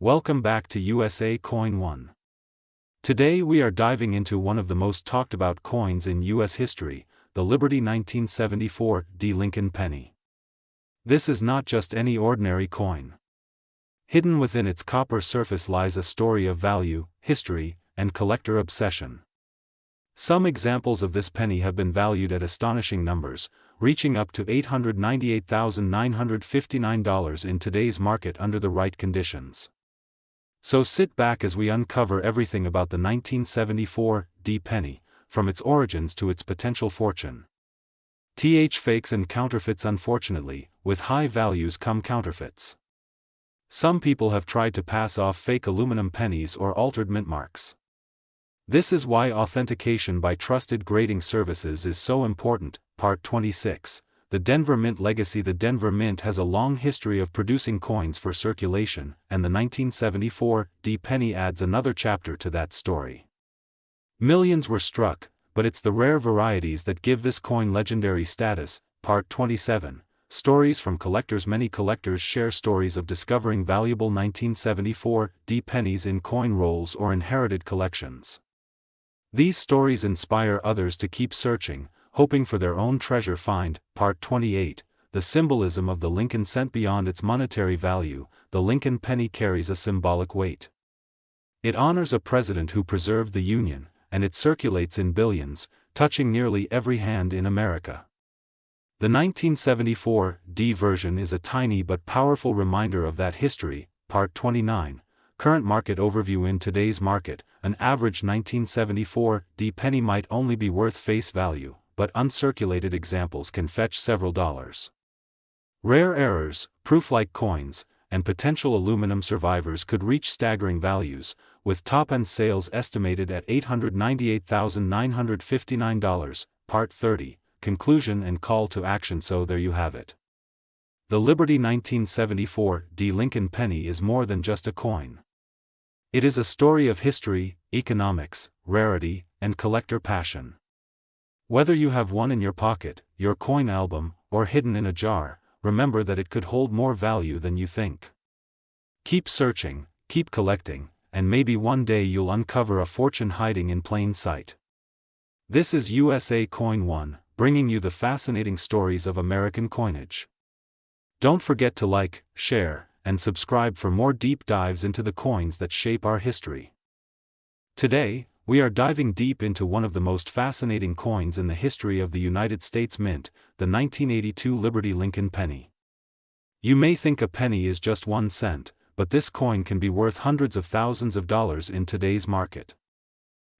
Welcome back to USA Coin 1. Today we are diving into one of the most talked about coins in U.S. history, the Liberty 1974 D. Lincoln penny. This is not just any ordinary coin. Hidden within its copper surface lies a story of value, history, and collector obsession. Some examples of this penny have been valued at astonishing numbers, reaching up to $898,959 in today's market under the right conditions. So sit back as we uncover everything about the 1974 D penny, from its origins to its potential fortune. Fakes and counterfeits. Unfortunately, with high values come counterfeits. Some people have tried to pass off fake aluminum pennies or altered mint marks. This is why authentication by trusted grading services is so important. Part 26. The Denver Mint Legacy. The Denver Mint has a long history of producing coins for circulation, and the 1974 D penny adds another chapter to that story. Millions were struck, but it's the rare varieties that give this coin legendary status. Part 27. Stories from collectors. Many collectors share stories of discovering valuable 1974 D pennies in coin rolls or inherited collections. These stories inspire others to keep searching, hoping for their own treasure find. Part 28. The symbolism of the Lincoln cent. Beyond its monetary value, the Lincoln penny carries a symbolic weight. It honors a president who preserved the Union, and it circulates in billions, touching nearly every hand in America. The 1974 D version is a tiny but powerful reminder of that history. Part 29. Current market overview. In today's market, an average 1974 D penny might only be worth face value, but uncirculated examples can fetch several dollars. Rare errors, proof-like coins, and potential aluminum survivors could reach staggering values, with top-end sales estimated at $898,959. Part 30. Conclusion and call to action. So there you have it. The Liberty 1974 D Lincoln penny is more than just a coin. It is a story of history, economics, rarity, and collector passion. Whether you have one in your pocket, your coin album, or hidden in a jar, remember that it could hold more value than you think. Keep searching, keep collecting, and maybe one day you'll uncover a fortune hiding in plain sight. This is USA Coin 1, bringing you the fascinating stories of American coinage. Don't forget to like, share, and subscribe for more deep dives into the coins that shape our history. Today, we are diving deep into one of the most fascinating coins in the history of the United States Mint, the 1982 Liberty Lincoln penny. You may think a penny is just 1 cent, but this coin can be worth hundreds of thousands of dollars in today's market.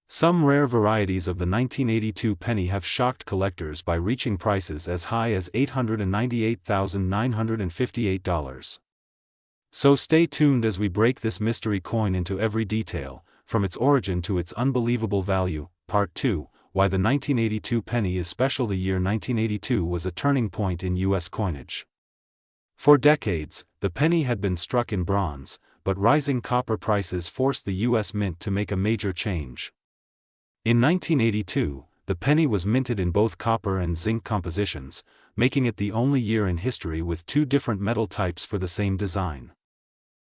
Some rare varieties of the 1982 penny have shocked collectors by reaching prices as high as $898,958. So stay tuned as we break this mystery coin into every detail, from its origin to its unbelievable value. Part 2. Why the 1982 penny is special. The year 1982 was a turning point in U.S. coinage. For decades, the penny had been struck in bronze, but rising copper prices forced the U.S. Mint to make a major change. In 1982, the penny was minted in both copper and zinc compositions, making it the only year in history with 2 different metal types for the same design.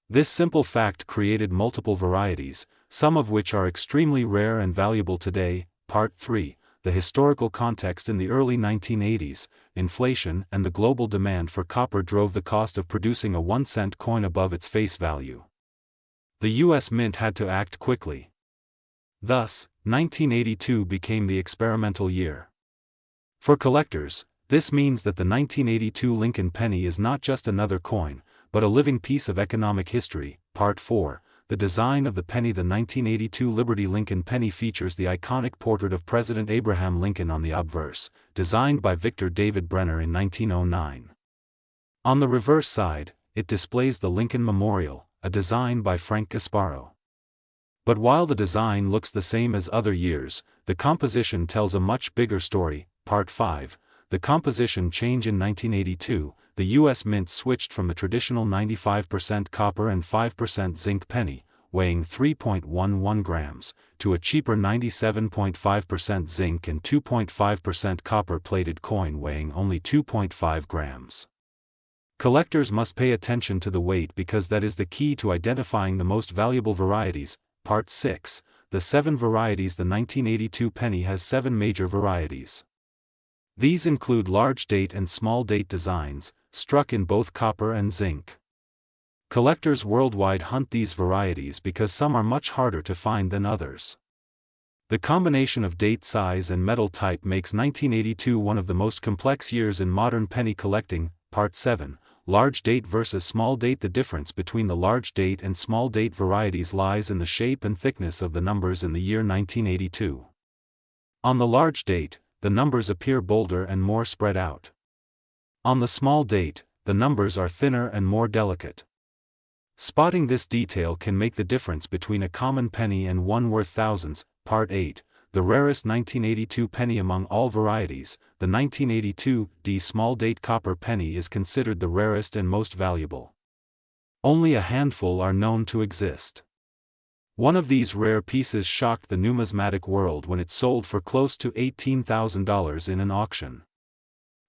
This simple fact created multiple varieties, some of which are extremely rare and valuable today. Part 3. The historical context. In the early 1980s, inflation and the global demand for copper drove the cost of producing a 1-cent coin above its face value. The U.S. Mint had to act quickly. Thus, 1982 became the experimental year. For collectors, this means that the 1982 Lincoln penny is not just another coin, but a living piece of economic history. Part 4. The design of the penny. The 1982 Liberty Lincoln penny features the iconic portrait of President Abraham Lincoln on the obverse, designed by Victor David Brenner in 1909. On the reverse side, it displays the Lincoln Memorial, a design by Frank Gasparo. But while the design looks the same as other years, the composition tells a much bigger story. Part 5. The composition change. In 1982, the U.S. Mint switched from the traditional 95% copper and 5% zinc penny, weighing 3.11 grams, to a cheaper 97.5% zinc and 2.5% copper plated coin weighing only 2.5 grams. Collectors must pay attention to the weight because that is the key to identifying the most valuable varieties. Part 6, the 7 varieties. The 1982 penny has 7 major varieties. These include large date and small date designs, struck in both copper and zinc. Collectors worldwide hunt these varieties because some are much harder to find than others. The combination of date size and metal type makes 1982 one of the most complex years in modern penny collecting. Part 7, large date versus small date. The difference between the large date and small date varieties lies in the shape and thickness of the numbers in the year 1982. On the large date, the numbers appear bolder and more spread out. On the small date, the numbers are thinner and more delicate. Spotting this detail can make the difference between a common penny and one worth thousands. Part 8, the rarest 1982 penny among all varieties. The 1982 D small date copper penny is considered the rarest and most valuable. Only a handful are known to exist. One of these rare pieces shocked the numismatic world when it sold for close to $18,000 in an auction.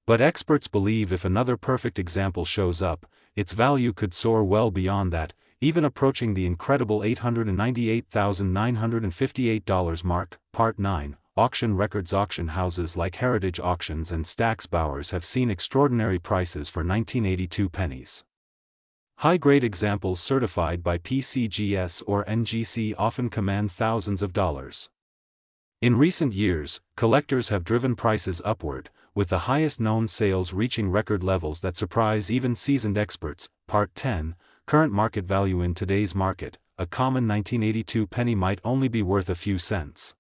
But experts believe if another perfect example shows up, its value could soar well beyond that, even approaching the incredible $898,958 mark. Part 9, auction records. Auction houses like Heritage Auctions and Stack's Bowers have seen extraordinary prices for 1982 pennies. High-grade examples certified by PCGS or NGC often command thousands of dollars. In recent years, collectors have driven prices upward, with the highest known sales reaching record levels that surprise even seasoned experts. Part 10, current market value. In today's market, a common 1982 penny might only be worth a few cents.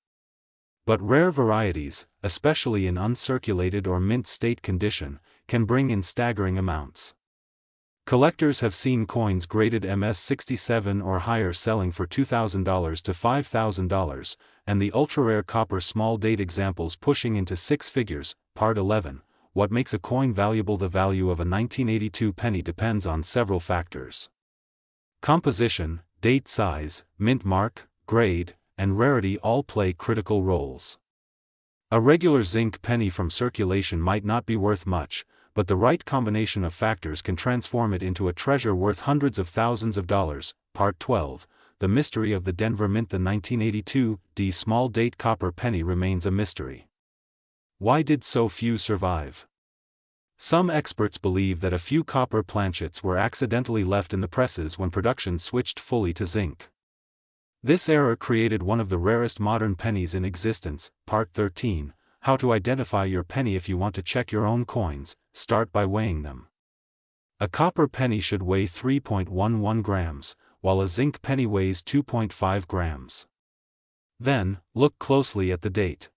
But rare varieties, especially in uncirculated or mint state condition, can bring in staggering amounts. Collectors have seen coins graded MS67 or higher selling for $2,000 to $5,000, and the ultra-rare copper small date examples pushing into six figures. Part 11, what makes a coin valuable? The value of a 1982 penny depends on several factors. Composition, date size, mint mark, grade, and rarity all play critical roles. A regular zinc penny from circulation might not be worth much, but the right combination of factors can transform it into a treasure worth hundreds of thousands of dollars. Part 12, the mystery of the Denver Mint. The 1982 D small date copper penny remains a mystery. Why did so few survive? Some experts believe that a few copper planchets were accidentally left in the presses when production switched fully to zinc. This error created one of the rarest modern pennies in existence. Part 13, how to identify your penny. If you want to check your own coins, start by weighing them. A copper penny should weigh 3.11 grams, while a zinc penny weighs 2.5 grams. Then, look closely at the date.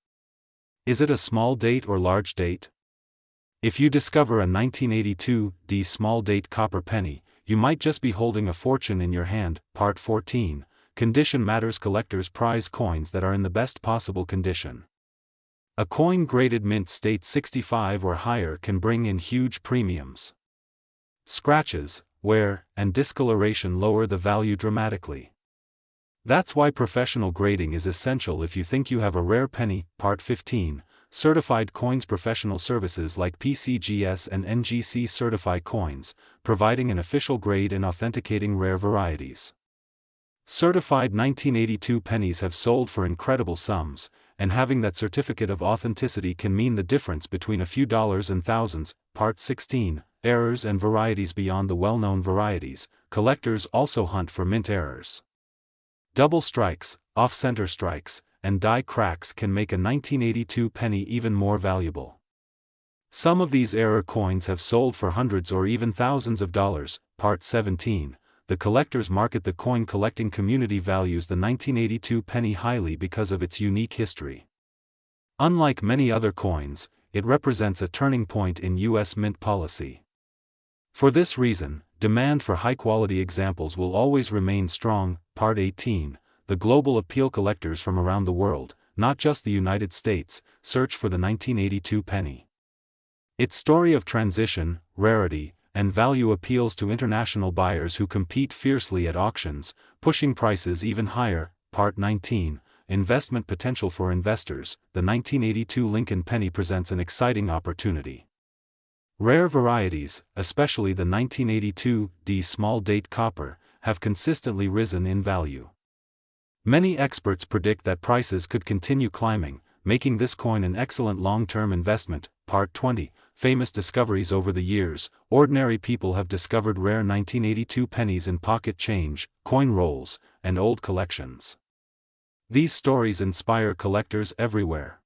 Is it a small date or large date? If you discover a 1982 D small date copper penny, you might just be holding a fortune in your hand. Part 14, condition matters. Collectors prize coins that are in the best possible condition. A coin graded mint state 65 or higher can bring in huge premiums. Scratches, wear, and discoloration lower the value dramatically. That's why professional grading is essential if you think you have a rare penny. Part 15, certified coins. Professional services like PCGS and NGC certify coins, providing an official grade and authenticating rare varieties. Certified 1982 pennies have sold for incredible sums, and having that certificate of authenticity can mean the difference between a few dollars and thousands. Part 16, errors and varieties. Beyond the well-known varieties, collectors also hunt for mint errors. Double strikes, off-center strikes, and die cracks can make a 1982 penny even more valuable. Some of these error coins have sold for hundreds or even thousands of dollars. Part 17, the collector's market. The coin collecting community values the 1982 penny highly because of its unique history. Unlike many other coins, it represents a turning point in U.S. mint policy. For this reason, demand for high-quality examples will always remain strong. Part 18, the global appeal. Collectors from around the world, not just the United States, search for the 1982 penny. Its story of transition, rarity, and value appeals to international buyers who compete fiercely at auctions, pushing prices even higher. Part 19, investment potential for investors. The 1982 Lincoln penny presents an exciting opportunity. Rare varieties, especially the 1982D small date copper, have consistently risen in value. Many experts predict that prices could continue climbing, making this coin an excellent long-term investment. Part 20, Famous Discoveries. Over the years, ordinary people have discovered rare 1982 pennies in pocket change, coin rolls, and old collections. These stories inspire collectors everywhere.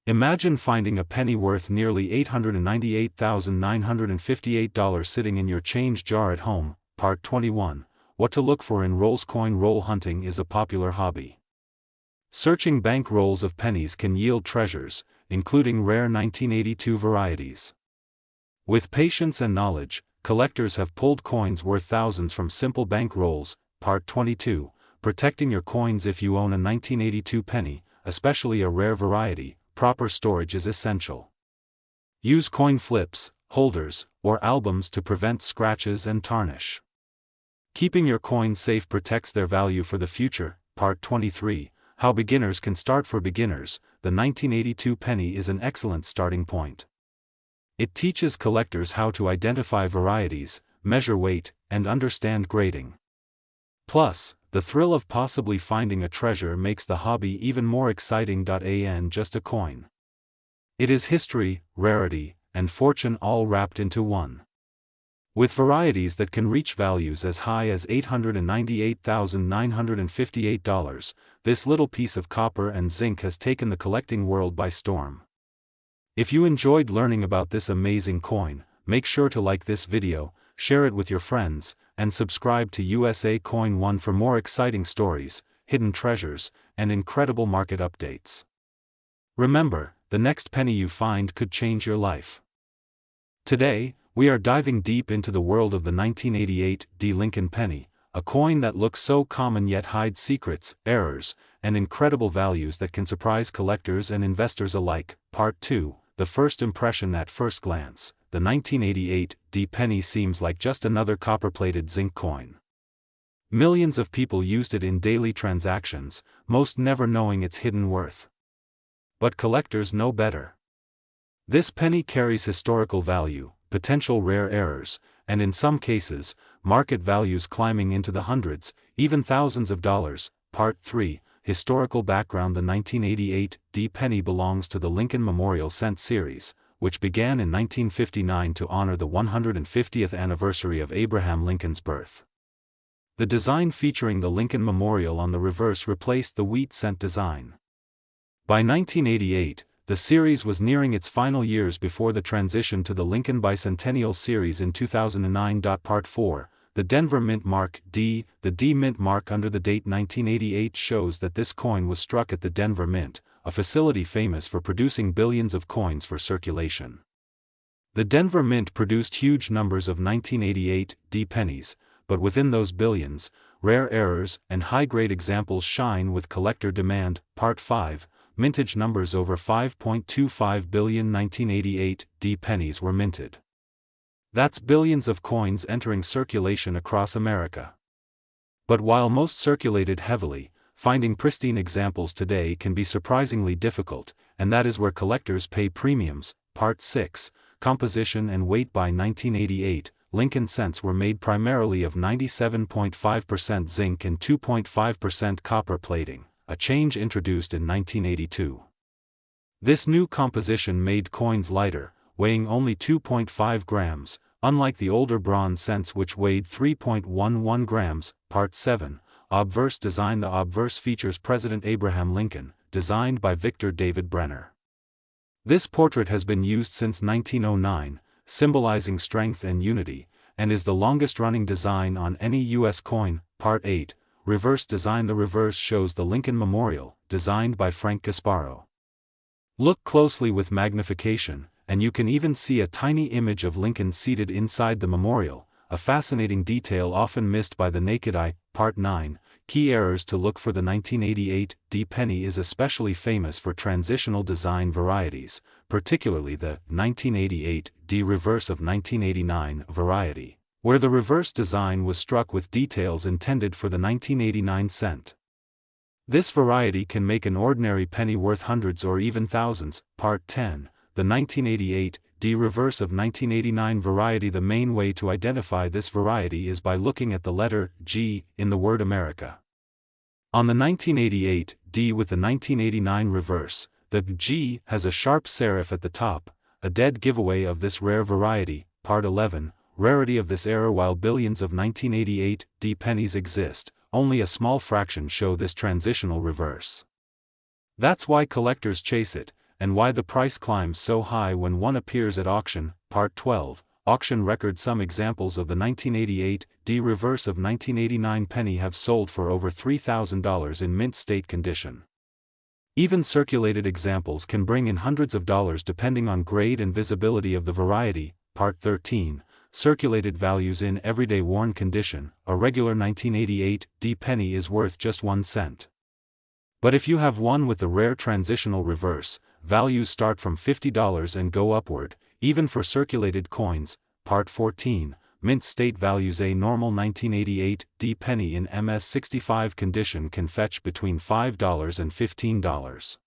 Imagine finding a penny worth nearly $898,958 sitting in your change jar at home. Part 21, What to look for in rolls. Coin roll hunting is a popular hobby. Searching bank rolls of pennies can yield treasures, including rare 1982 varieties. With patience and knowledge, collectors have pulled coins worth thousands from simple bank rolls. Part 22, Protecting your coins. If you own a 1982 penny, especially a rare variety, proper storage is essential. Use coin flips, holders, or albums to prevent scratches and tarnish. Keeping your coins safe protects their value for the future. Part 23, How beginners can start. For beginners, the 1982 penny is an excellent starting point. It teaches collectors how to identify varieties, measure weight, and understand grading. Plus, the thrill of possibly finding a treasure makes the hobby even more exciting. Just a coin. It is history, rarity, and fortune all wrapped into one. With varieties that can reach values as high as $898,958, this little piece of copper and zinc has taken the collecting world by storm. If you enjoyed learning about this amazing coin, make sure to like this video, share it with your friends, and subscribe to USA Coin 1 for more exciting stories, hidden treasures, and incredible market updates. Remember, the next penny you find could change your life. Today, we are diving deep into the world of the 1988 Lincoln penny, a coin that looks so common yet hides secrets, errors, and incredible values that can surprise collectors and investors alike. Part 2, The First Impression. At first glance, the 1988 penny seems like just another copper-plated zinc coin. Millions of people used it in daily transactions, most never knowing its hidden worth. But collectors know better. This penny carries historical value, potential rare errors, and in some cases, market values climbing into the hundreds, even thousands of dollars. Part 3, Historical background. The 1988 penny belongs to the Lincoln Memorial Cent series, which began in 1959 to honor the 150th anniversary of Abraham Lincoln's birth. The design featuring the Lincoln Memorial on the reverse replaced the wheat cent design. By 1988, the series was nearing its final years before the transition to the Lincoln Bicentennial Series in 2009. Part 4, The Denver Mint Mark D. The D Mint mark under the date 1988 shows that this coin was struck at the Denver Mint, a facility famous for producing billions of coins for circulation. The Denver Mint produced huge numbers of 1988 pennies, but within those billions, rare errors and high-grade examples shine with collector demand. Part 5, Mintage numbers. Over 5.25 billion 1988 pennies were minted. That's billions of coins entering circulation across America. But while most circulated heavily, finding pristine examples today can be surprisingly difficult, and that is where collectors pay premiums. Part 6, Composition and Weight. By 1988, Lincoln cents were made primarily of 97.5% zinc and 2.5% copper plating, a change introduced in 1982. This new composition made coins lighter, weighing only 2.5 grams, unlike the older bronze cents which weighed 3.11 grams. Part 7, Obverse design. The obverse features President Abraham Lincoln, designed by Victor David Brenner. This portrait has been used since 1909, symbolizing strength and unity, and is the longest-running design on any U.S. coin. Part 8, Reverse design. The reverse shows the Lincoln Memorial, designed by Frank Gasparo. Look closely with magnification, and you can even see a tiny image of Lincoln seated inside the memorial, a fascinating detail often missed by the naked eye. Part 9, Key errors to look for. The 1988 penny is especially famous for transitional design varieties, particularly the 1988 reverse of 1989 variety, where the reverse design was struck with details intended for the 1989 cent. This variety can make an ordinary penny worth hundreds or even thousands. Part 10, The 1988 D reverse of 1989 variety. The main way to identify this variety is by looking at the letter G in the word America. On the 1988 D with the 1989 reverse, the G has a sharp serif at the top, a dead giveaway of this rare variety. Part 11, Rarity of this error. While billions of 1988 D pennies exist, only a small fraction show this transitional reverse. That's why collectors chase it, and why the price climbs so high when one appears at auction. Part 12, Auction record. Some examples of the 1988 D reverse of 1989 penny have sold for over $3,000 in mint state condition. Even circulated examples can bring in hundreds of dollars depending on grade and visibility of the variety. Part 13, Circulated values. In everyday worn condition, a regular 1988 D penny is worth just 1 cent. But if you have one with the rare transitional reverse, values start from $50 and go upward, even for circulated coins. Part 14, Mint state values. A normal 1988 D penny in MS65 condition can fetch between $5 and $15.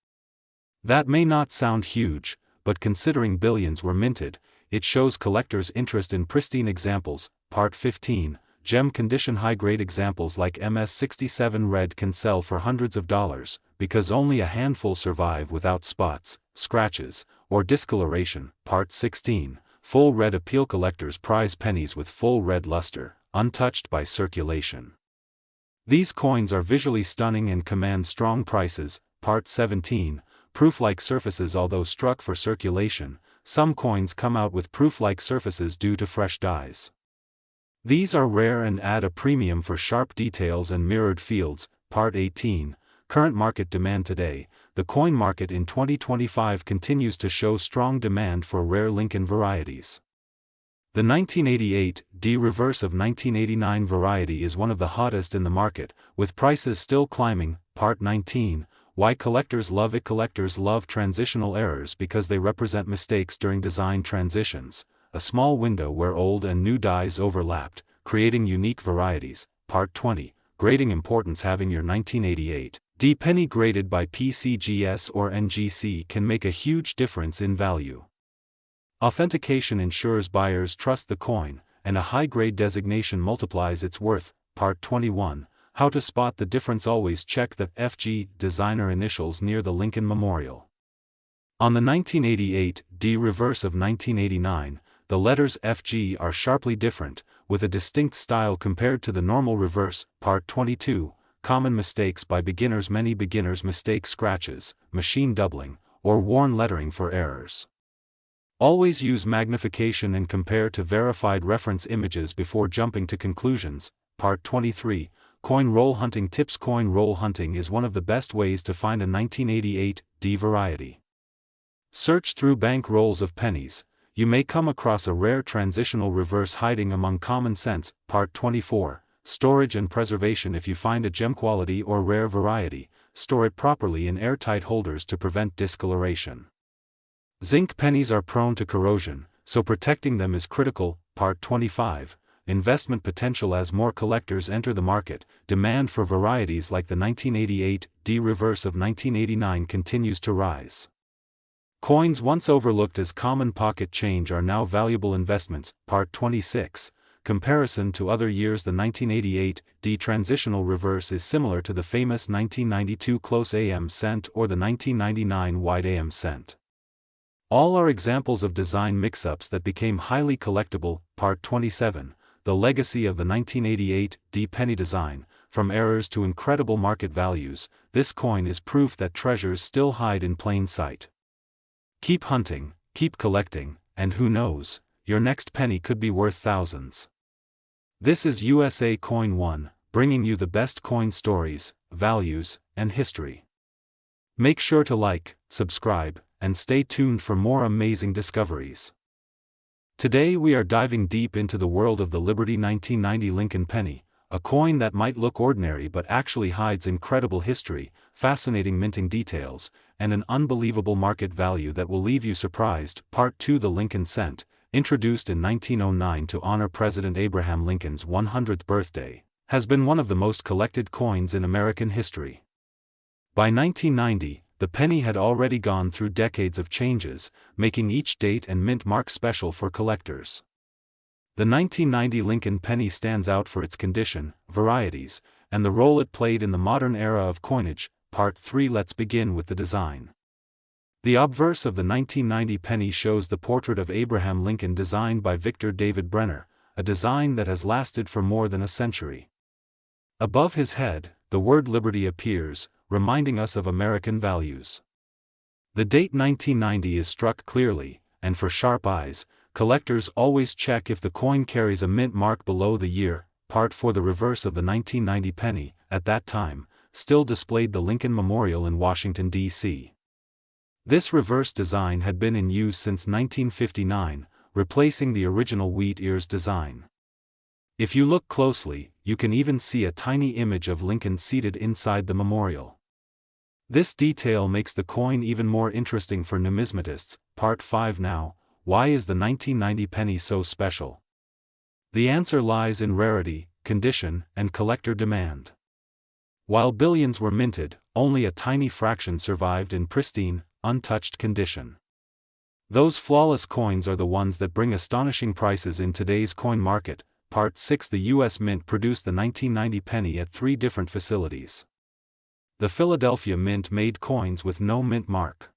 That may not sound huge, but considering billions were minted, it shows collectors' interest in pristine examples. Part 15, Gem condition. High-grade examples like MS67 red can sell for hundreds of dollars, because only a handful survive without spots, scratches, or discoloration. Part 16, Full red appeal. Collectors prize pennies with full red luster, untouched by circulation. These coins are visually stunning and command strong prices. Part 17, Proof-like surfaces. Although struck for circulation, some coins come out with proof-like surfaces due to fresh dyes. These are rare and add a premium for sharp details and mirrored fields. Part 18, Current market demand. Today, the coin market in 2025 continues to show strong demand for rare Lincoln varieties. The 1988 D reverse of 1989 variety is one of the hottest in the market, with prices still climbing. Part 19, Why collectors love it. Collectors love transitional errors because they represent mistakes during design transitions, a small window where old and new dyes overlapped, creating unique varieties. Part 20, Grading importance. Having your 1988 D penny graded by PCGS or NGC can make a huge difference in value. Authentication ensures buyers trust the coin, and a high-grade designation multiplies its worth. Part 21, How to spot the difference. Always check the FG designer initials near the Lincoln Memorial. On the 1988 D reverse of 1989, the letters FG are sharply different, with a distinct style compared to the normal reverse. Part 22, Common mistakes by beginners. Many beginners mistake scratches, machine doubling, or worn lettering for errors. Always use magnification and compare to verified reference images before jumping to conclusions. Part 23, Coin roll hunting tips. Coin roll hunting is one of the best ways to find a 1988 D variety. Search through bank rolls of pennies. You may come across a rare transitional reverse hiding among common cents. Part 24, Storage and preservation. If you find a gem quality or rare variety, store it properly in airtight holders to prevent discoloration. Zinc pennies are prone to corrosion, so protecting them is critical. Part 25, Investment potential. As more collectors enter the market, demand for varieties like the 1988 D reverse of 1989 continues to rise. Coins once overlooked as common pocket change are now valuable investments. Part 26, Comparison to other years. The 1988 D transitional reverse is similar to the famous 1992 close AM cent or the 1999 wide AM cent. All are examples of design mix-ups that became highly collectible. Part 27, The legacy of the 1988 D penny design. From errors to incredible market values, this coin is proof that treasures still hide in plain sight. Keep hunting, keep collecting, and who knows, your next penny could be worth thousands. This is USA Coin 1, bringing you the best coin stories, values, and history. Make sure to like, subscribe, and stay tuned for more amazing discoveries. Today we are diving deep into the world of the Liberty 1990 Lincoln penny, a coin that might look ordinary but actually hides incredible history, fascinating minting details, and an unbelievable market value that will leave you surprised. Part 2, The Lincoln Cent, introduced in 1909 to honor President Abraham Lincoln's 100th birthday, has been one of the most collected coins in American history. By 1990, the penny had already gone through decades of changes, making each date and mint mark special for collectors. The 1990 Lincoln penny stands out for its condition, varieties, and the role it played in the modern era of coinage. Part 3. Let's begin with the design. The obverse of the 1990 penny shows the portrait of Abraham Lincoln designed by Victor David Brenner, a design that has lasted for more than a century. Above his head, the word liberty appears, reminding us of American values. The date 1990 is struck clearly, and for sharp eyes, collectors always check if the coin carries a mint mark below the year. Part 4. The reverse of the 1990 penny, at that time, still displayed the Lincoln Memorial in Washington, D.C. This reverse design had been in use since 1959, replacing the original wheat ears design. If you look closely, you can even see a tiny image of Lincoln seated inside the memorial. This detail makes the coin even more interesting for numismatists. Part 5. Now, why is the 1990 penny so special? The answer lies in rarity, condition, and collector demand. While billions were minted, only a tiny fraction survived in pristine, untouched condition. Those flawless coins are the ones that bring astonishing prices in today's coin market. Part 6. The U.S. Mint produced the 1990 penny at 3 different facilities. The Philadelphia Mint made coins with no mint mark.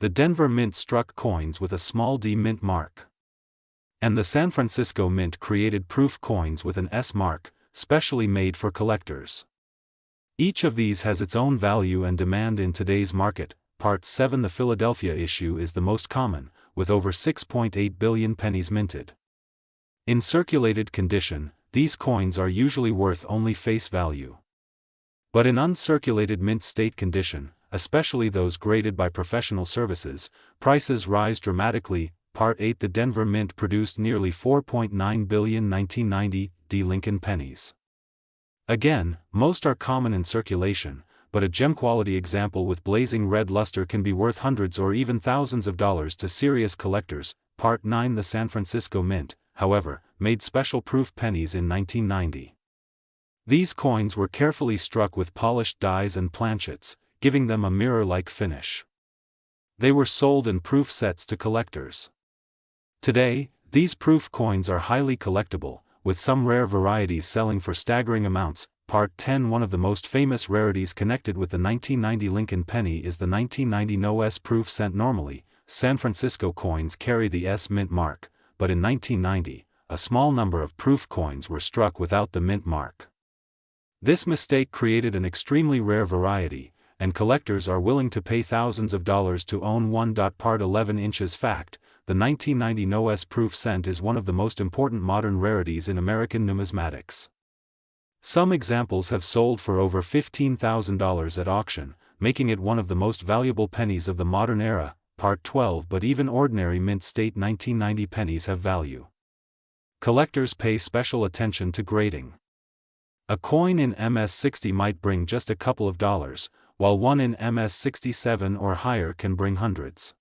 The Denver Mint struck coins with a small d mint mark. And the San Francisco Mint created proof coins with an S mark, specially made for collectors. Each of these has its own value and demand in today's market. Part 7. The Philadelphia issue is the most common, with over 6.8 billion pennies minted. In circulated condition, these coins are usually worth only face value. But in uncirculated mint state condition, especially those graded by professional services, prices rise dramatically. Part 8. The Denver Mint produced nearly 4.9 billion 1990 D Lincoln pennies. Again, most are common in circulation, but a gem-quality example with blazing red luster can be worth hundreds or even thousands of dollars to serious collectors. Part 9. The San Francisco Mint, however, made special proof pennies in 1990. These coins were carefully struck with polished dies and planchets, giving them a mirror-like finish. They were sold in proof sets to collectors. Today, these proof coins are highly collectible, with some rare varieties selling for staggering amounts. Part 10. One of the most famous rarities connected with the 1990 Lincoln penny is the 1990 No S proof cent. Normally, San Francisco coins carry the S mint mark, but in 1990, a small number of proof coins were struck without the mint mark. This mistake created an extremely rare variety, and collectors are willing to pay thousands of dollars to own one. Part 11 inches fact, the 1990 No S proof cent is one of the most important modern rarities in American numismatics. Some examples have sold for over $15,000 at auction, making it one of the most valuable pennies of the modern era. Part 12. But even ordinary mint state 1990 pennies have value. Collectors pay special attention to grading. A coin in MS-60 might bring just a couple of dollars, while one in MS-67 or higher can bring hundreds.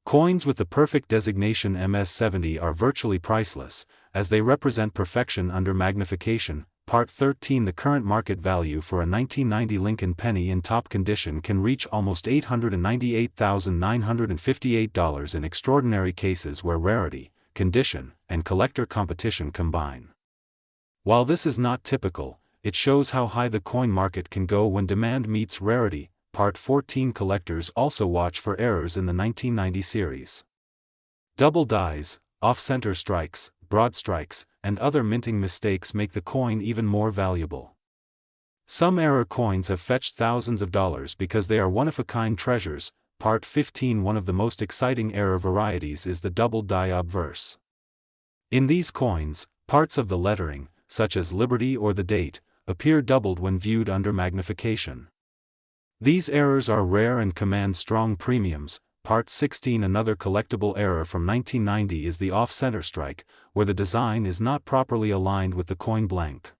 Coins with the perfect designation MS-70 are virtually priceless, as they represent perfection under magnification. Part 13. The current market value for a 1990 Lincoln penny in top condition can reach almost $898,958 in extraordinary cases where rarity, condition, and collector competition combine. While this is not typical, it shows how high the coin market can go when demand meets rarity. Part 14. Collectors also watch for errors in the 1990 series. Double dies, off-center strikes, broad strikes, and other minting mistakes make the coin even more valuable. Some error coins have fetched thousands of dollars because they are one-of-a-kind treasures. Part 15. One of the most exciting error varieties is the double die obverse. In these coins, parts of the lettering, such as Liberty or the date, appear doubled when viewed under magnification. These errors are rare and command strong premiums. Part 16. Another collectible error from 1990 is the off-center strike, where the design is not properly aligned with the coin blank.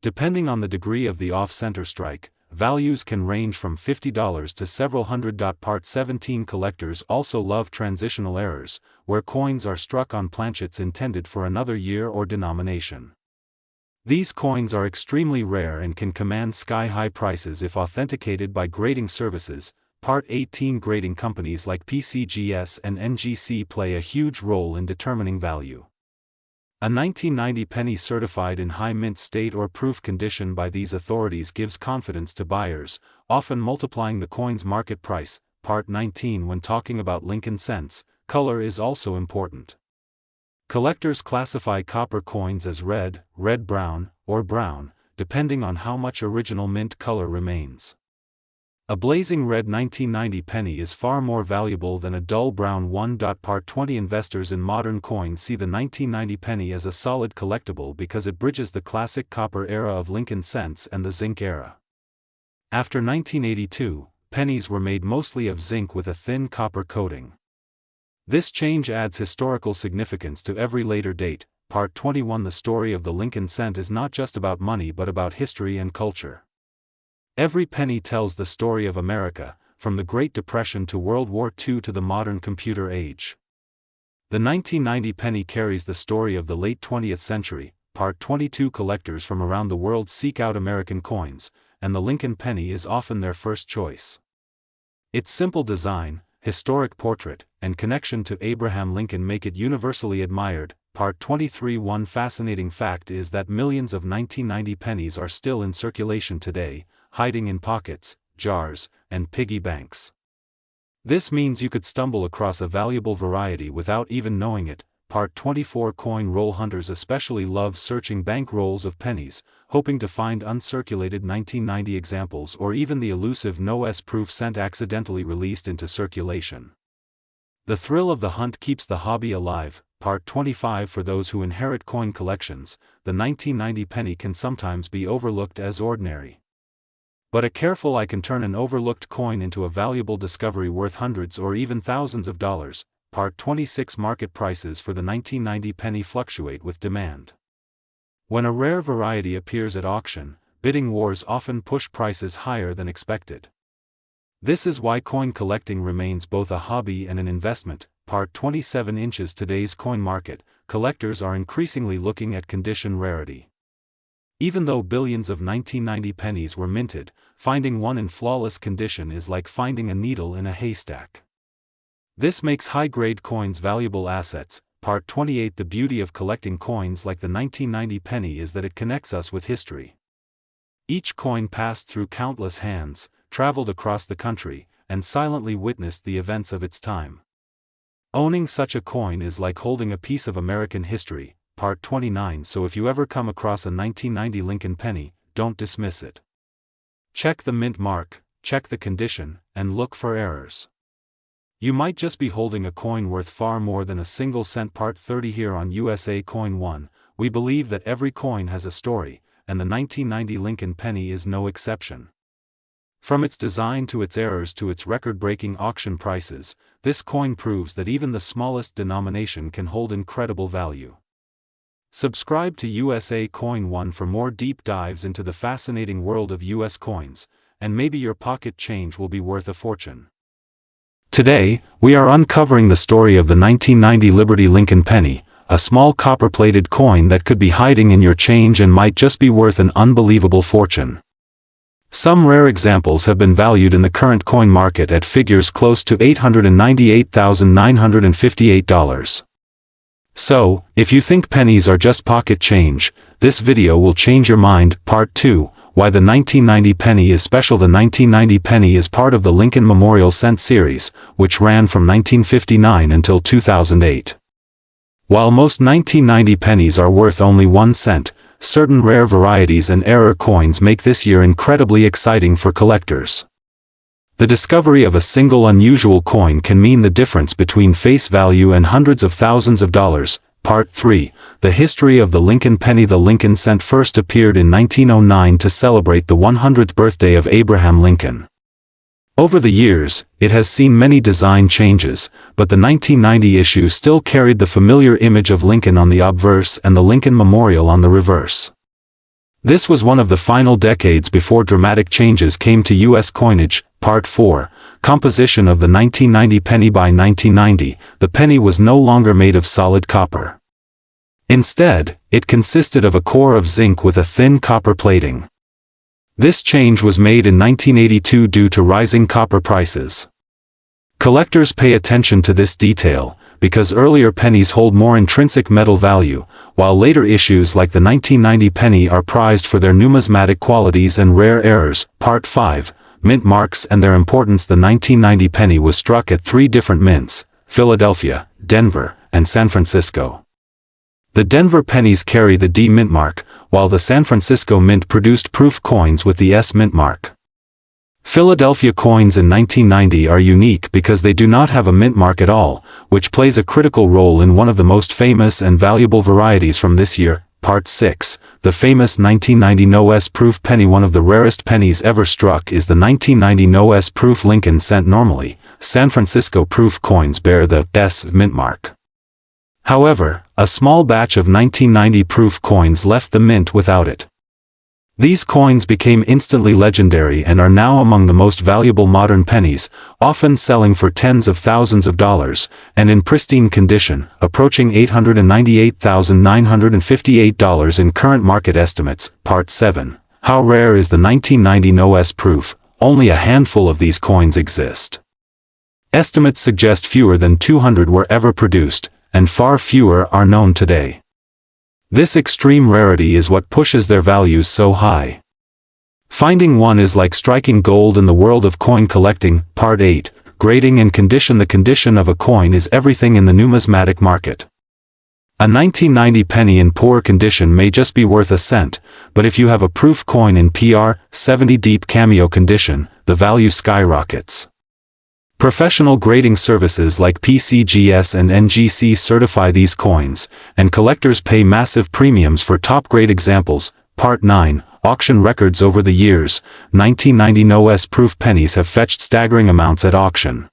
Depending on the degree of the off-center strike, values can range from $50 to several hundred. Part 17. Collectors also love transitional errors, where coins are struck on planchets intended for another year or denomination. These coins are extremely rare and can command sky-high prices if authenticated by grading services. Part 18 Grading companies like PCGS and NGC play a huge role in determining value. A 1990 penny certified in high mint state or proof condition by these authorities gives confidence to buyers, often multiplying the coin's market price. Part 19 When talking about Lincoln cents, color is also important. Collectors classify copper coins as red, red-brown, or brown, depending on how much original mint color remains. A blazing red 1990 penny is far more valuable than a dull brown one. Part 20 Investors in modern coins see the 1990 penny as a solid collectible because it bridges the classic copper era of Lincoln cents and the zinc era. After 1982, pennies were made mostly of zinc with a thin copper coating. This change adds historical significance to every later date. Part 21 The story of the Lincoln cent is not just about money but about history and culture. Every penny tells the story of America, from the Great Depression to World War II to the modern computer age. The 1990 penny carries the story of the late 20th century. Part 22 Collectors from around the world seek out American coins, and the Lincoln penny is often their first choice. Its simple design, historic portrait, and connection to Abraham Lincoln make it universally admired. Part 23 One fascinating fact is that millions of 1990 pennies are still in circulation today, hiding in pockets, jars, and piggy banks. This means you could stumble across a valuable variety without even knowing it. Part 24 Coin roll hunters especially love searching bank rolls of pennies, hoping to find uncirculated 1990 examples or even the elusive no-S proof cent accidentally released into circulation. The thrill of the hunt keeps the hobby alive. Part 25 For those who inherit coin collections, the 1990 penny can sometimes be overlooked as ordinary. But a careful eye can turn an overlooked coin into a valuable discovery worth hundreds or even thousands of dollars. Part 26 Market prices for the 1990 penny fluctuate with demand. When a rare variety appears at auction, bidding wars often push prices higher than expected. This is why coin collecting remains both a hobby and an investment. Part 27 Inches Today's coin market, collectors are increasingly looking at condition rarity. Even though billions of 1990 pennies were minted, finding one in flawless condition is like finding a needle in a haystack. This makes high-grade coins valuable assets. Part 28 The beauty of collecting coins like the 1990 penny is that it connects us with history. Each coin passed through countless hands, traveled across the country, and silently witnessed the events of its time. Owning such a coin is like holding a piece of American history. Part 29 So if you ever come across a 1990 Lincoln penny, don't dismiss it. Check the mint mark, check the condition, and look for errors. You might just be holding a coin worth far more than a single cent. Part 30 Here on USA Coin 1, we believe that every coin has a story, and the 1990 Lincoln penny is no exception. From its design to its errors to its record-breaking auction prices, this coin proves that even the smallest denomination can hold incredible value. Subscribe to USA Coin 1 for more deep dives into the fascinating world of US coins, and maybe your pocket change will be worth a fortune. Today, we are uncovering the story of the 1990 Liberty Lincoln penny, a small copper-plated coin that could be hiding in your change and might just be worth an unbelievable fortune. Some rare examples have been valued in the current coin market at figures close to $898,958. So, if you think pennies are just pocket change, this video will change your mind. Part 2, Why the 1990 penny is special. The 1990 penny is part of the Lincoln Memorial Cent series, which ran from 1959 until 2008. While most 1990 pennies are worth only 1 cent, certain rare varieties and error coins make this year incredibly exciting for collectors. The discovery of a single unusual coin can mean the difference between face value and hundreds of thousands of dollars. Part 3, The history of the Lincoln penny. The Lincoln cent first appeared in 1909 to celebrate the 100th birthday of Abraham Lincoln. Over the years, it has seen many design changes, but the 1990 issue still carried the familiar image of Lincoln on the obverse and the Lincoln Memorial on the reverse. This was one of the final decades before dramatic changes came to U.S. coinage. Part 4, Composition of the 1990 penny. By 1990, the penny was no longer made of solid copper. Instead, it consisted of a core of zinc with a thin copper plating. This change was made in 1982 due to rising copper prices. Collectors pay attention to this detail, because earlier pennies hold more intrinsic metal value, while later issues like the 1990 penny are prized for their numismatic qualities and rare errors. Part 5, Mint Marks and Their Importance. The 1990 penny was struck at 3 different mints: Philadelphia, Denver, and San Francisco. The Denver pennies carry the D mint mark, while the San Francisco Mint produced proof coins with the S mint mark. Philadelphia coins in 1990 are unique because they do not have a mint mark at all, which plays a critical role in one of the most famous and valuable varieties from this year. Part 6, the famous 1990 No S proof penny. One of the rarest pennies ever struck is the 1990 No S proof Lincoln cent. Normally, San Francisco proof coins bear the S mint mark. However, a small batch of 1990 proof coins left the mint without it. These coins became instantly legendary and are now among the most valuable modern pennies, often selling for tens of thousands of dollars, and in pristine condition, approaching $898,958 in current market estimates. Part 7, How rare is the 1990 No S proof? Only a handful of these coins exist. Estimates suggest fewer than 200 were ever produced, and far fewer are known today. This extreme rarity is what pushes their values so high. Finding one is like striking gold in the world of coin collecting. Part 8, Grading and Condition. The condition of a coin is everything in the numismatic market. A 1990 penny in poor condition may just be worth a cent, but if you have a proof coin in PR 70 deep cameo condition, the value skyrockets. Professional grading services like PCGS and NGC certify these coins, and collectors pay massive premiums for top-grade examples. Part 9, Auction Records. Over the years, 1990 No S proof pennies have fetched staggering amounts at auction.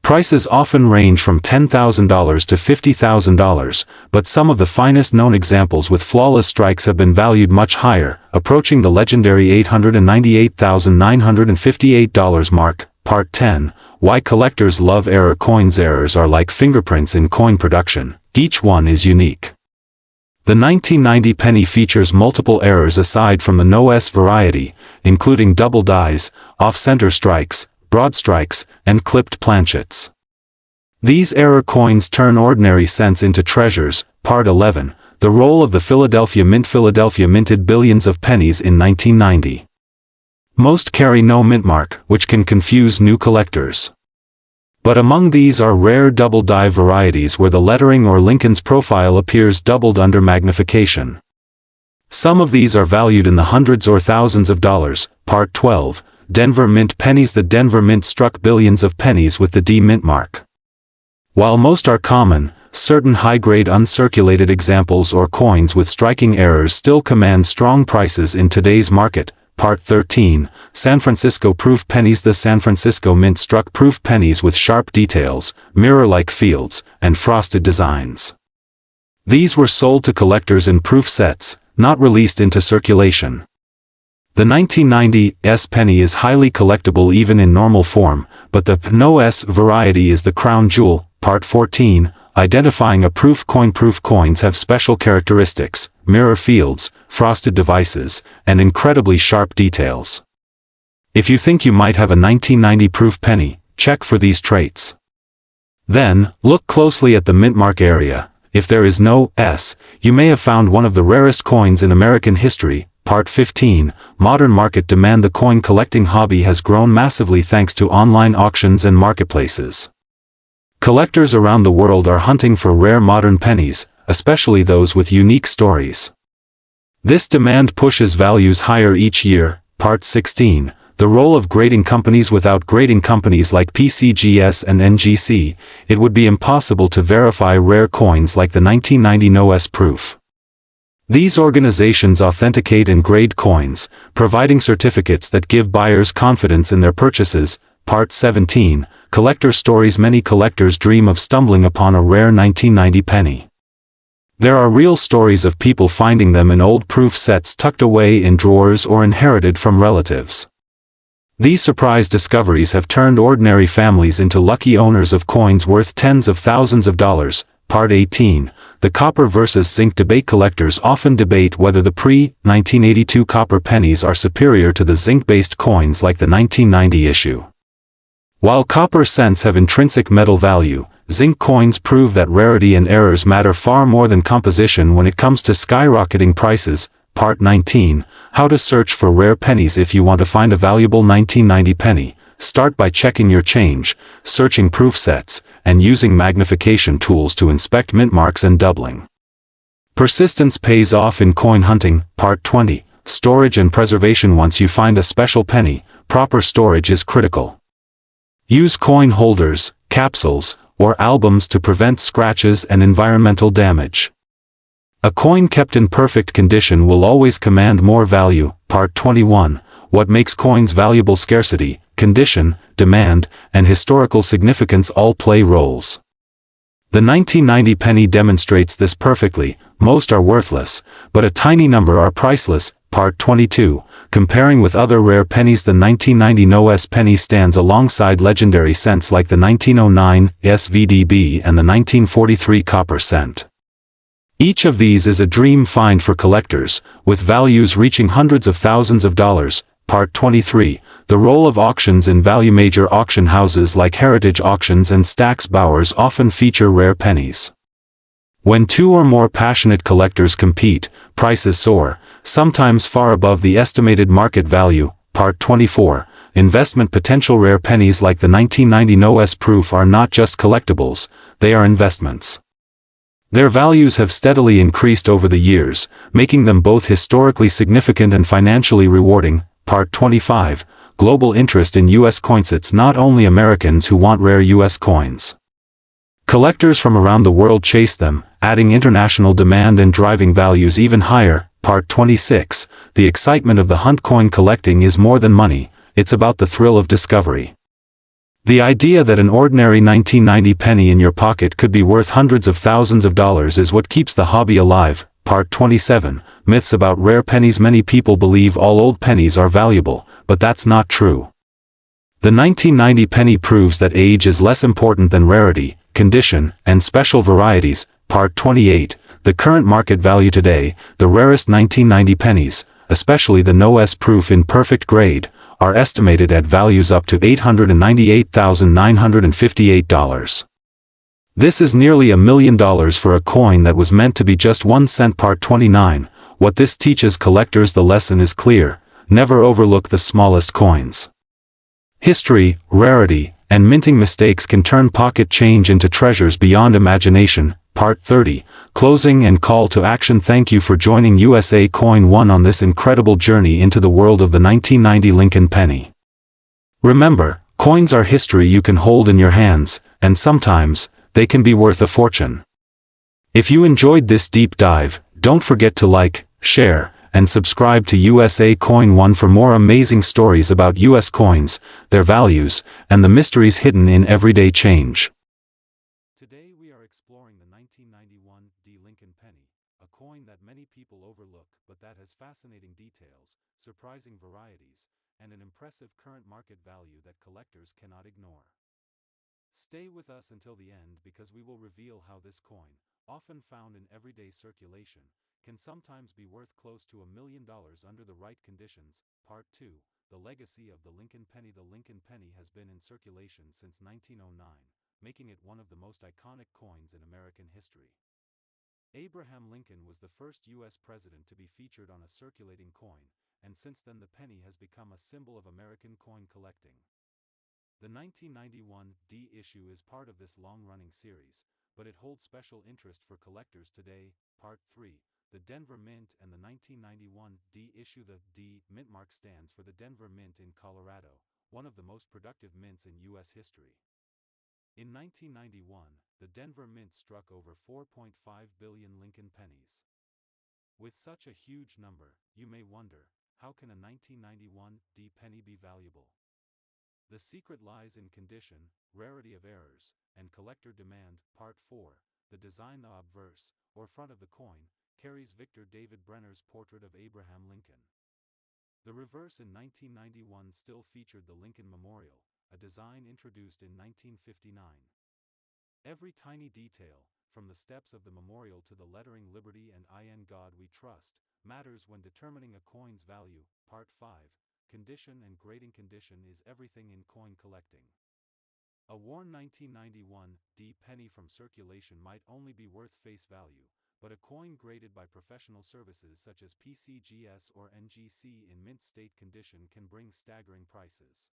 Prices often range from $10,000 to $50,000, but some of the finest known examples with flawless strikes have been valued much higher, approaching the legendary $898,958 mark. Part 10, Why Collectors Love Error Coins. Errors are like fingerprints in coin production. Each one is unique. The 1990 penny features multiple errors aside from the No S variety, including double dies, off-center strikes, broad strikes, and clipped planchets. These error coins turn ordinary cents into treasures. Part 11, The Role of the Philadelphia Mint. Philadelphia minted billions of pennies in 1990. Most carry no mint mark, which can confuse new collectors. But among these are rare double die varieties where the lettering or Lincoln's profile appears doubled under magnification. Some of these are valued in the hundreds or thousands of dollars. Part 12, Denver Mint pennies. The Denver Mint struck billions of pennies with the D mint mark. While most are common, certain high-grade uncirculated examples or coins with striking errors still command strong prices in today's market. Part 13, San Francisco proof pennies. The San Francisco Mint struck proof pennies with sharp details, mirror-like fields, and frosted designs. These were sold to collectors in proof sets, not released into circulation. The 1990 S penny is highly collectible even in normal form, but the No S variety is the crown jewel. Part 14, Identifying a proof coin. Proof coins have special characteristics: mirror fields, frosted devices, and incredibly sharp details. If you think you might have a 1990 proof penny, check for these traits. Then, look closely at the mint mark area. If there is no S, you may have found one of the rarest coins in American history. Part 15, Modern market demand. The coin collecting hobby has grown massively thanks to online auctions and marketplaces. Collectors around the world are hunting for rare modern pennies, especially those with unique stories. This demand pushes values higher each year. Part 16, The Role of Grading Companies. Without grading companies like PCGS and NGC, it would be impossible to verify rare coins like the 1990 No S proof. These organizations authenticate and grade coins, providing certificates that give buyers confidence in their purchases. Part 17, Collector Stories. Many collectors dream of stumbling upon a rare 1990 penny. There are real stories of people finding them in old proof sets tucked away in drawers or inherited from relatives. These surprise discoveries have turned ordinary families into lucky owners of coins worth tens of thousands of dollars. Part 18, the copper versus zinc debate. Collectors often debate whether the pre-1982 copper pennies are superior to the zinc-based coins like the 1990 issue. While copper cents have intrinsic metal value, zinc coins prove that rarity and errors matter far more than composition when it comes to skyrocketing prices. Part 19, How to Search for Rare Pennies. If you want to find a valuable 1990 penny, start by checking your change, searching proof sets, and using magnification tools to inspect mint marks and doubling. Persistence pays off in coin hunting. Part 20, Storage and Preservation. Once you find a special penny, proper storage is critical. Use coin holders, capsules, or albums to prevent scratches and environmental damage. A coin kept in perfect condition will always command more value. Part 21, What makes coins valuable? Scarcity, condition, demand, and historical significance all play roles. The 1990 penny demonstrates this perfectly. Most are worthless, but a tiny number are priceless. Part 22, Comparing with other rare pennies. The 1990 NOS penny stands alongside legendary cents like the 1909 SVDB and the 1943 copper cent. Each of these is a dream find for collectors, with values reaching hundreds of thousands of dollars. Part 23, The Role of Auctions in Value. Major auction houses like Heritage Auctions and Stack's Bowers often feature rare pennies. When two or more passionate collectors compete, prices soar, sometimes far above the estimated market value. Part 24, Investment potential. Rare pennies like the 1990 NOS proof are not just collectibles, they are investments. Their values have steadily increased over the years, making them both historically significant and financially rewarding. Part 25, Global interest in U.S. coins. It's not only Americans who want rare U.S. coins. Collectors from around the world chase them, adding international demand and driving values even higher. Part 26, The excitement of the hunt. Coin collecting is more than money, it's about the thrill of discovery. The idea that an ordinary 1990 penny in your pocket could be worth hundreds of thousands of dollars is what keeps the hobby alive. Part 27, Myths about rare pennies. Many people believe all old pennies are valuable, but that's not true. The 1990 penny proves that age is less important than rarity, condition, and special varieties. Part 28, The current market value today. The rarest 1990 pennies, especially the NOS proof in perfect grade, are estimated at values up to $898,958. This is nearly $1 million for a coin that was meant to be just 1 cent. Part 29, What this teaches collectors. The lesson is clear: never overlook the smallest coins. History, rarity, and minting mistakes can turn pocket change into treasures beyond imagination. Part 30, Closing and Call to Action. Thank you for joining USA Coin One on this incredible journey into the world of the 1990 Lincoln penny. Remember, coins are history you can hold in your hands, and sometimes, they can be worth a fortune. If you enjoyed this deep dive, don't forget to like, share, and subscribe to USA Coin One for more amazing stories about US coins, their values, and the mysteries hidden in everyday change. Today we are exploring the 1991 Lincoln penny, a coin that many people overlook but that has fascinating details, surprising varieties, and an impressive current market value that collectors cannot ignore. Stay with us until the end because we will reveal how this coin, often found in everyday circulation, can sometimes be worth close to $1 million under the right conditions. Part 2, The Legacy of the Lincoln penny. The Lincoln penny has been in circulation since 1909, making it one of the most iconic coins in American history. Abraham Lincoln was the first U.S. president to be featured on a circulating coin, and since then the penny has become a symbol of American coin collecting. The 1991 D issue is part of this long-running series, but it holds special interest for collectors today. Part 3, The Denver Mint and the 1991 D issue. The D mint mark stands for the Denver Mint in Colorado, one of the most productive mints in U.S. history. In 1991, the Denver Mint struck over 4.5 billion Lincoln pennies. With such a huge number, you may wonder, how can a 1991 D penny be valuable? The secret lies in condition, rarity of errors, and collector demand. Part 4, The Design. The obverse, or front of the coin, carries Victor David Brenner's portrait of Abraham Lincoln. The reverse in 1991 still featured the Lincoln Memorial, a design introduced in 1959. Every tiny detail, from the steps of the memorial to the lettering Liberty and in God We Trust, matters when determining a coin's value. Part 5, Condition and Grading. Condition is everything in coin collecting. A worn 1991 D penny from circulation might only be worth face value, but a coin graded by professional services such as PCGS or NGC in mint state condition can bring staggering prices.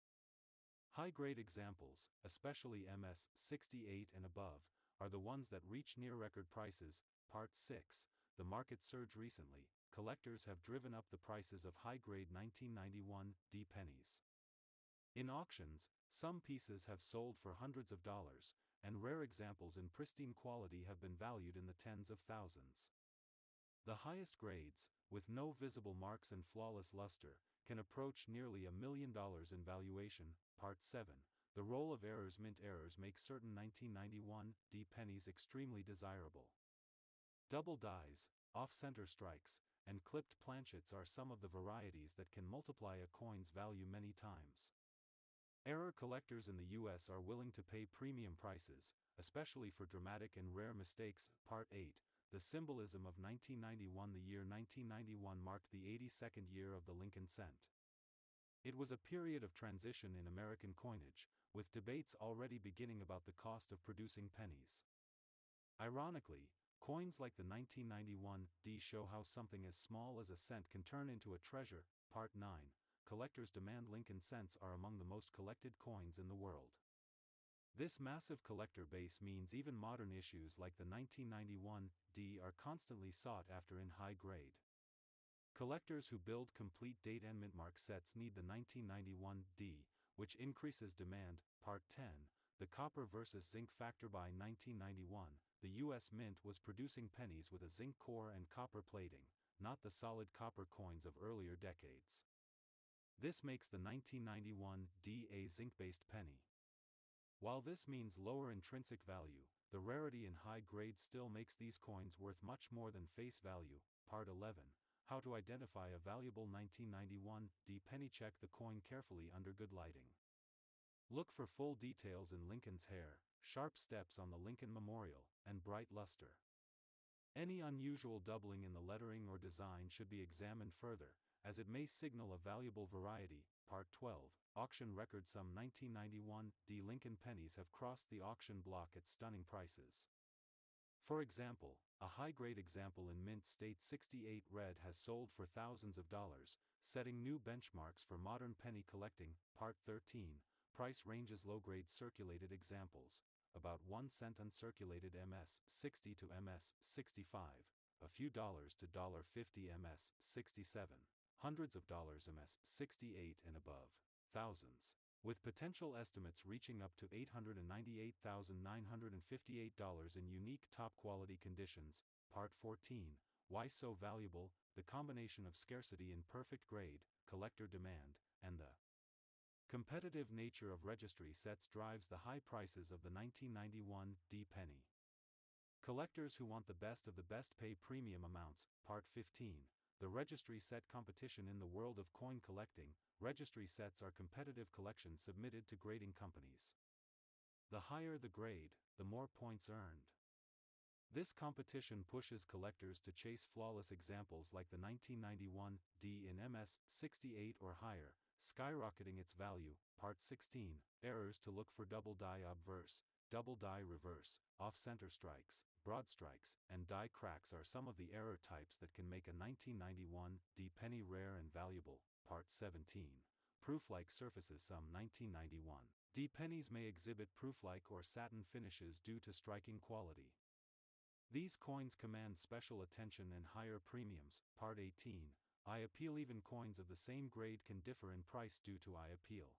High-grade examples, especially MS 68 and above, are the ones that reach near record prices. Part 6, The market surge. Recently, collectors have driven up the prices of high-grade 1991 D pennies. In auctions, some pieces have sold for hundreds of dollars, and rare examples in pristine quality have been valued in the tens of thousands. The highest grades, with no visible marks and flawless luster, can approach nearly $1 million in valuation. Part 7, The role of errors. Mint errors make certain 1991 D pennies extremely desirable. Double dies, off-center strikes, and clipped planchets are some of the varieties that can multiply a coin's value many times. Error collectors in the US are willing to pay premium prices, especially for dramatic and rare mistakes. Part 8, The symbolism of 1991. The year 1991 marked the 82nd year of the Lincoln cent. It was a period of transition in American coinage, with debates already beginning about the cost of producing pennies. Ironically, coins like the 1991 D show how something as small as a cent can turn into a treasure. Part 9, Collectors demand. Lincoln cents are among the most collected coins in the world. This massive collector base means even modern issues like the 1991 D are constantly sought after in high grade. Collectors who build complete date and mintmark sets need the 1991 D, which increases demand. Part 10, The copper versus zinc factor. By 1991, the U.S. Mint was producing pennies with a zinc core and copper plating, not the solid copper coins of earlier decades. This makes the 1991 D a zinc-based penny. While this means lower intrinsic value, the rarity in high grade still makes these coins worth much more than face value. Part 11, How to identify a valuable 1991 D penny. Check the coin carefully under good lighting. Look for full details in Lincoln's hair, sharp steps on the Lincoln Memorial, and bright luster. Any unusual doubling in the lettering or design should be examined further, as it may signal a valuable variety. Part 12, Auction record. Some 1991 D Lincoln pennies have crossed the auction block at stunning prices. For example, a high-grade example in mint state 68 red has sold for thousands of dollars, setting new benchmarks for modern penny collecting. Part 13, Price ranges. Low-grade circulated examples, about 1 cent uncirculated MS 60 to MS 65, a few dollars to $1.50 MS 67, hundreds of dollars MS 68 and above, thousands, with potential estimates reaching up to $898,958 in unique top-quality conditions. Part 14, Why so valuable? The combination of scarcity in perfect grade, collector demand, and the competitive nature of registry sets drives the high prices of the 1991 D penny. Collectors who want the best of the best pay premium amounts. Part 15, The registry set competition. In the world of coin collecting, registry sets are competitive collections submitted to grading companies. The higher the grade, the more points earned. This competition pushes collectors to chase flawless examples like the 1991 D in MS 68 or higher, skyrocketing its value. Part 16, Errors to look for. Double die obverse, double die reverse, off-center strikes, broad strikes, and die cracks are some of the error types that can make a 1991 D penny rare and valuable. Part 17, Proof-like surfaces. Some 1991 D pennies may exhibit proof-like or satin finishes due to striking quality. These coins command special attention and higher premiums. Part 18, Eye appeal. Even coins of the same grade can differ in price due to eye appeal.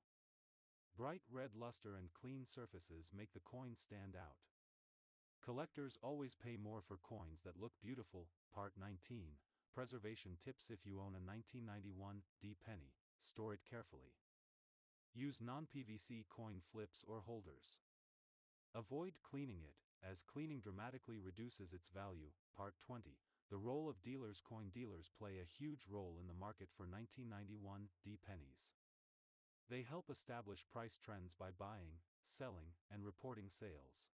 Bright red luster and clean surfaces make the coin stand out. Collectors always pay more for coins that look beautiful. Part 19, Preservation tips. If you own a 1991 D penny, store it carefully. Use non-PVC coin flips or holders. Avoid cleaning it, as cleaning dramatically reduces its value. Part 20, The role of dealers. Coin dealers play a huge role in the market for 1991 D pennies. They help establish price trends by buying, selling, and reporting sales.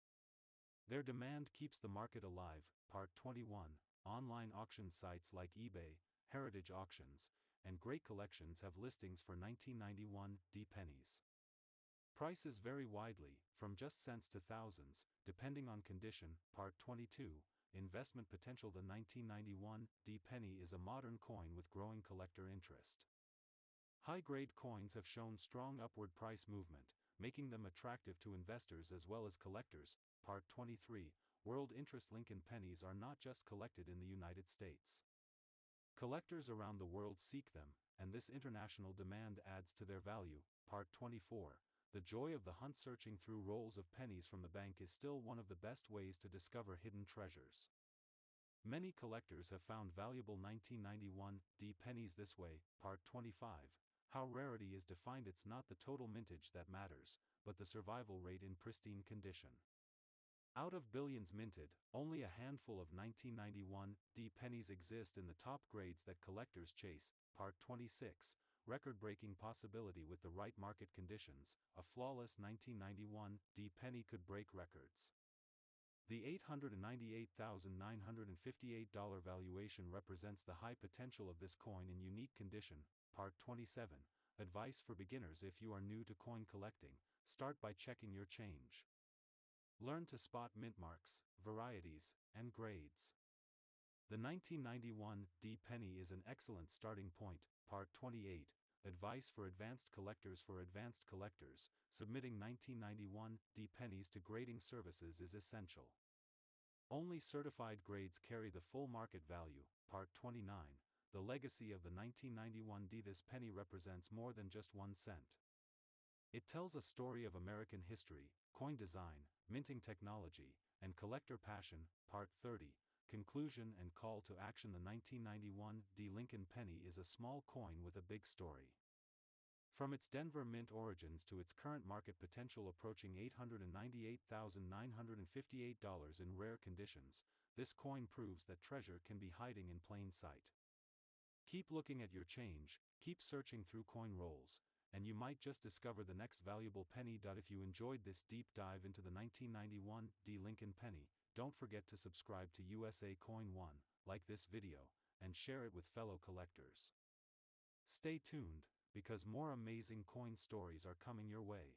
Their demand keeps the market alive. Part 21. Online auction sites like eBay, Heritage Auctions, and Great Collections have listings for 1991 pennies. Prices vary widely, from just cents to thousands, depending on condition. Part 22. Investment potential. The 1991 penny is a modern coin with growing collector interest. High-grade coins have shown strong upward price movement, making them attractive to investors as well as collectors. Part 23. World interest. Lincoln pennies are not just collected in the United States. Collectors around the world seek them, and this international demand adds to their value. Part 24. The joy of the hunt. Searching through rolls of pennies from the bank is still one of the best ways to discover hidden treasures. Many collectors have found valuable 1991 pennies this way. Part 25. How rarity is defined. It's not the total mintage that matters, but the survival rate in pristine condition. Out of billions minted, only a handful of 1991 pennies exist in the top grades that collectors chase. Part 26. Record-breaking possibility. With the right market conditions, a flawless 1991 penny could break records. The $898,958 valuation represents the high potential of this coin in unique condition. Part 27. Advice for beginners. If you are new to coin collecting, start by checking your change. Learn to spot mint marks, varieties, and grades. The 1991 penny is an excellent starting point. Part 28. Advice for advanced collectors. For advanced collectors, submitting 1991 pennies to grading services is essential. Only certified grades carry the full market value. Part 29. The legacy of the 1991 This penny represents more than just 1 cent. It tells a story of American history, coin design, minting technology, and collector passion. Part 30. Conclusion and call to action. The 1991 Lincoln penny is a small coin with a big story. From its Denver Mint origins to its current market potential approaching $898,958 in rare conditions, this coin proves that treasure can be hiding in plain sight. Keep looking at your change, keep searching through coin rolls, and you might just discover the next valuable penny. If you enjoyed this deep dive into the 1991 Lincoln penny, don't forget to subscribe to USA Coin One, like this video, and share it with fellow collectors. Stay tuned, because more amazing coin stories are coming your way.